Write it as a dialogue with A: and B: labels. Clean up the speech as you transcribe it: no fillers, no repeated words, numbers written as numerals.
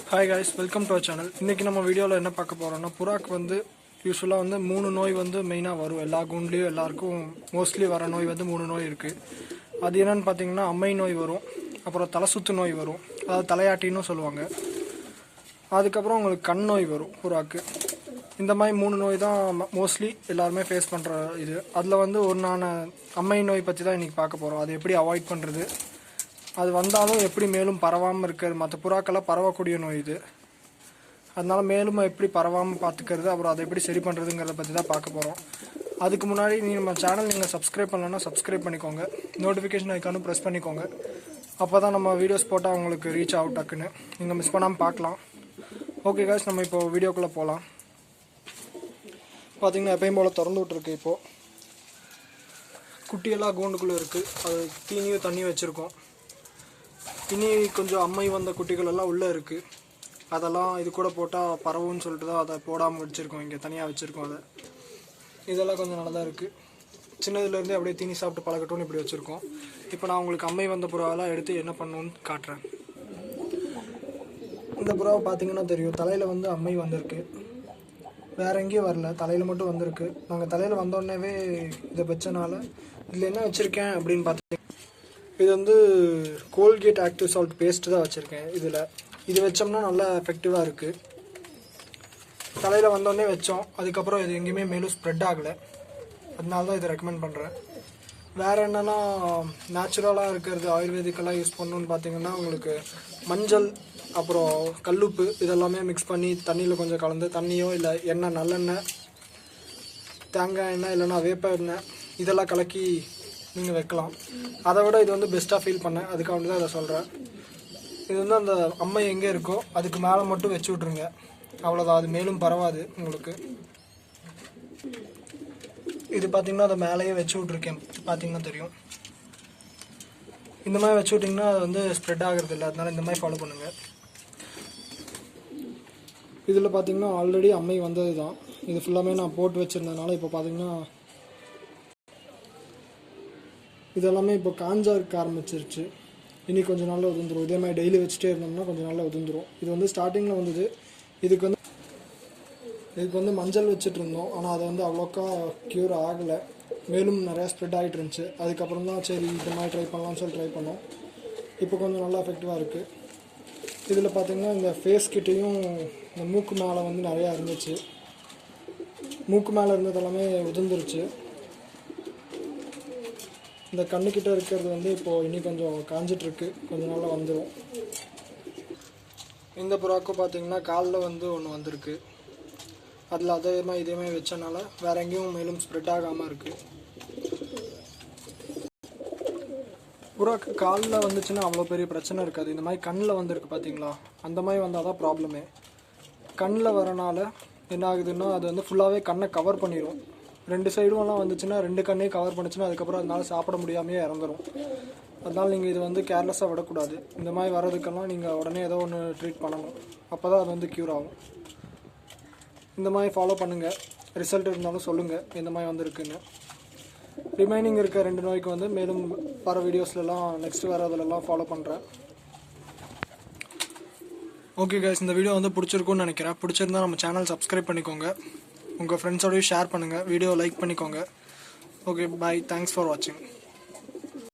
A: Hi guys, welcome to our channel. இன்றைக்கி நம்ம வீடியோவில் என்ன பார்க்க போகிறோம்னா, புறாக்கு வந்து யூஸ்வலாக வந்து 3 நோய் வந்து மெயினாக வரும். எல்லா கூண்ட்லேயும் எல்லாருக்கும் மோஸ்ட்லி வர நோய் வந்து 3 நோய் இருக்குது. அது என்னென்னு பார்த்தீங்கன்னா, அம்மை நோய் வரும், அப்புறம் தலை சுத்து நோய் வரும், அதாவது தலையாட்டின்னு சொல்லுவாங்க. அதுக்கப்புறம் உங்களுக்கு கண் நோய் வரும் புறாக்கு. இந்த மாதிரி 3 நோய் தான் மோஸ்ட்லி எல்லாருமே ஃபேஸ் பண்ணுற இது. அதில் வந்து ஒன்றான அம்மை நோய் பற்றி தான் இன்றைக்கி பார்க்க போகிறோம். அது எப்படி அவாய்ட் பண்ணுறது, அது வந்தாலும் எப்படி மேலும் பரவாமல் இருக்கிறது. மற்ற புறாக்கெல்லாம் பரவக்கூடிய நோய் இது. அதனால் மேலும் எப்படி பரவாமல் பார்த்துக்கிறது, அப்புறம் அதை எப்படி சரி பண்ணுறதுங்கிறத பற்றி தான் பார்க்க போகிறோம். அதுக்கு முன்னாடி நம்ம சேனல் நீங்கள் சப்ஸ்கிரைப் பண்ணலன்னா சப்ஸ்கிரைப் பண்ணிக்கோங்க, நோட்டிஃபிகேஷன் ஐக்கானும் ப்ரெஸ் பண்ணிக்கோங்க. அப்போ தான் நம்ம வீடியோஸ் போட்டால் உங்களுக்கு ரீச் ஆகும் டக்குன்னு, நீங்கள் மிஸ் பண்ணாமல் பார்க்கலாம். ஓகே காய்ஸ், நம்ம இப்போது வீடியோக்குள்ளே போகலாம். பார்த்திங்கன்னா எப்பயும் போல் திறந்து விட்ருக்கு. இப்போது குட்டியெல்லாம் கூண்டுக்குள்ளே இருக்குது. அது தீனியும் தண்ணியும் வச்சுருக்கோம். இனி கொஞ்சம் அம்மை வந்த குட்டிகள் எல்லாம் உள்ளே இருக்குது. அதெல்லாம் இது கூட போட்டால் பரவுன்னு சொல்லிட்டு தான் அதை போடாமல் வச்சுருக்கோம். இங்கே தனியாக வச்சுருக்கோம். அதை இதெல்லாம் கொஞ்சம் நல்லா தான் இருக்குது. சின்னதுலேருந்தே அப்படியே தீனி சாப்பிட்டு பழக்கட்டும்னு இப்படி வச்சுருக்கோம். இப்போ நான் உங்களுக்கு அம்மை வந்த புறாவெல்லாம் எடுத்து என்ன பண்ணணுன்னு காட்டுறேன். இந்த புறாவை பார்த்தீங்கன்னா தெரியும், தலையில் வந்து அம்மை வந்திருக்கு. வேறு எங்கேயும் வரல, தலையில் மட்டும் வந்திருக்கு. நாங்கள் தலையில் வந்தோடனே இதை வச்சனால இதில் என்ன வச்சுருக்கேன் அப்படின்னு பார்த்தீங்கன்னா, இது வந்து கோல்கேட் ஆக்டிவ் சால்ட் பேஸ்ட்டு தான் வச்சுருக்கேன். இது வச்சோம்னா நல்லா எஃபெக்டிவாக இருக்குது. தலையில் வந்தோடனே வச்சோம், அதுக்கப்புறம் இது எங்கேயுமே மேலும் ஸ்ப்ரெட் ஆகலை. அதனால தான் இதை ரெக்கமெண்ட் பண்ணுறேன். வேறு என்னென்னா நேச்சுரலாக இருக்கிறது ஆயுர்வேதிக்கெல்லாம் யூஸ் பண்ணணுன்னு பார்த்தீங்கன்னா, உங்களுக்கு மஞ்சள் அப்புறம் கல்லுப்பு இதெல்லாமே மிக்ஸ் பண்ணி தண்ணியில் கொஞ்சம் கலந்து, தண்ணியோ இல்லை எண்ணெய், நல்லெண்ணெய், தேங்காய் எண்ணெய் இல்லைன்னா வேப்ப எண்ணெய் இதெல்லாம் கலக்கி நீங்கள் வைக்கலாம். அதை விட இது வந்து பெஸ்ட்டாக ஃபீல் பண்ணேன், அதுக்காக தான் இதை சொல்கிறேன். இது வந்து அந்த அம்மை எங்கே இருக்கோ அதுக்கு மேலே மட்டும் வச்சு விட்ருங்க, அவ்வளோதான். அது மேலும் பரவாது உங்களுக்கு. இது பார்த்திங்கன்னா அதை மேலேயே வச்சு விட்ருக்கேன், பார்த்திங்கன்னா தெரியும். இந்த மாதிரி வச்சு விட்டிங்கன்னா அது வந்து ஸ்ப்ரெட் ஆகிறது இல்லை. அதனால இந்த மாதிரி ஃபாலோ பண்ணுங்கள். இதில் பார்த்திங்கன்னா ஆல்ரெடி அம்மை வந்தது தான். இது ஃபுல்லாமே நான் போட்டு வச்சுருந்ததுனால இப்போ பார்த்திங்கன்னா இதெல்லாமே இப்போ காஞ்சா இருக்க ஆரம்பிச்சிருச்சு. இனி கொஞ்சம் நாளில் உதிர்ந்துடும். இதே மாதிரி டெய்லி வச்சுட்டே இருந்தோம்னா கொஞ்சம் நாளில் உதிர்ந்துடும். இது வந்து ஸ்டார்டிங்கில் வந்தது. இதுக்கு வந்து மஞ்சள் வச்சுட்டு இருந்தோம், ஆனால் அதை வந்து அவ்வளோக்கா க்யூர் ஆகலை. மேலும் நிறையா ஸ்ப்ரெட் ஆகிட்டு இருந்துச்சு. அதுக்கப்புறம் தான் சரி இந்த மாதிரி ட்ரை பண்ணலாம்னு சொல்லி ட்ரை பண்ணோம். இப்போ கொஞ்சம் நல்லா எஃபெக்டிவாக இருக்குது. இதில் பார்த்திங்கன்னா இந்த ஃபேஸ் கிட்டேயும் இந்த மூக்கு மேலே வந்து நிறையா இருந்துச்சு. மூக்கு மேலே இருந்ததெல்லாமே உதிர்ந்துருச்சு. இந்த கண்ணுக்கிட்ட இருக்கிறது வந்து இப்போது இன்னும் கொஞ்சம் காஞ்சிட்ருக்கு, கொஞ்சம் நாளில் வந்துடும். இந்த புறாக்கும் பார்த்திங்கன்னா காலில் வந்து ஒன்று வந்திருக்கு. அதில் இதே மாதிரி வச்சனால வேறு எங்கேயும் மேலும் ஸ்ப்ரெட் ஆகாமல் இருக்குது. புறாக்கு காலில் வந்துச்சுன்னா அவ்வளோ பெரிய பிரச்சனை இருக்காது. இந்த மாதிரி கண்ணில் வந்துருக்கு பார்த்தீங்களா, அந்த மாதிரி வந்தால் தான் ப்ராப்ளமே. கண்ணில் வரனால என்ன ஆகுதுன்னா, அது வந்து ஃபுல்லாகவே கண்ணை கவர் பண்ணிடும். 2 சைடும்லாம் வந்துச்சுன்னா 2 கண்ணையும் கவர் பண்ணிச்சுன்னா அதுக்கப்புறம் அதனால சாப்பிட முடியாமையே இறந்துடும். அதனால் நீங்கள் இது வந்து கேர்லெஸ்ஸாக விடக்கூடாது. இந்த மாதிரி வர்றதுக்கெல்லாம் நீங்கள் உடனே ஏதோ ஒன்று ட்ரீட் பண்ணணும். அப்போ தான் அது வந்து க்யூர் ஆகும். இந்த மாதிரி ஃபாலோ பண்ணுங்கள். ரிசல்ட் இருந்தாலும் சொல்லுங்கள் எந்த மாதிரி வந்திருக்குன்னு. ரிமைனிங் இருக்க 2 நோய்க்கு வந்து மேலும் வர வீடியோஸ்லாம் நெக்ஸ்ட் வரதுலலாம் ஃபாலோ பண்ணுறேன். ஓகே கைஸ், இந்த வீடியோ வந்து பிடிச்சிருக்குன்னு நினைக்கிறேன். பிடிச்சிருந்தா நம்ம சேனல் சப்ஸ்கிரைப் பண்ணிக்கோங்க, உங்கள் ஃப்ரெண்ட்ஸோடய ஷேர் பண்ணுங்கள், வீடியோ லைக் பண்ணிக்கோங்க. ஓகே பாய், தேங்க்ஸ் ஃபார் வாட்சிங்.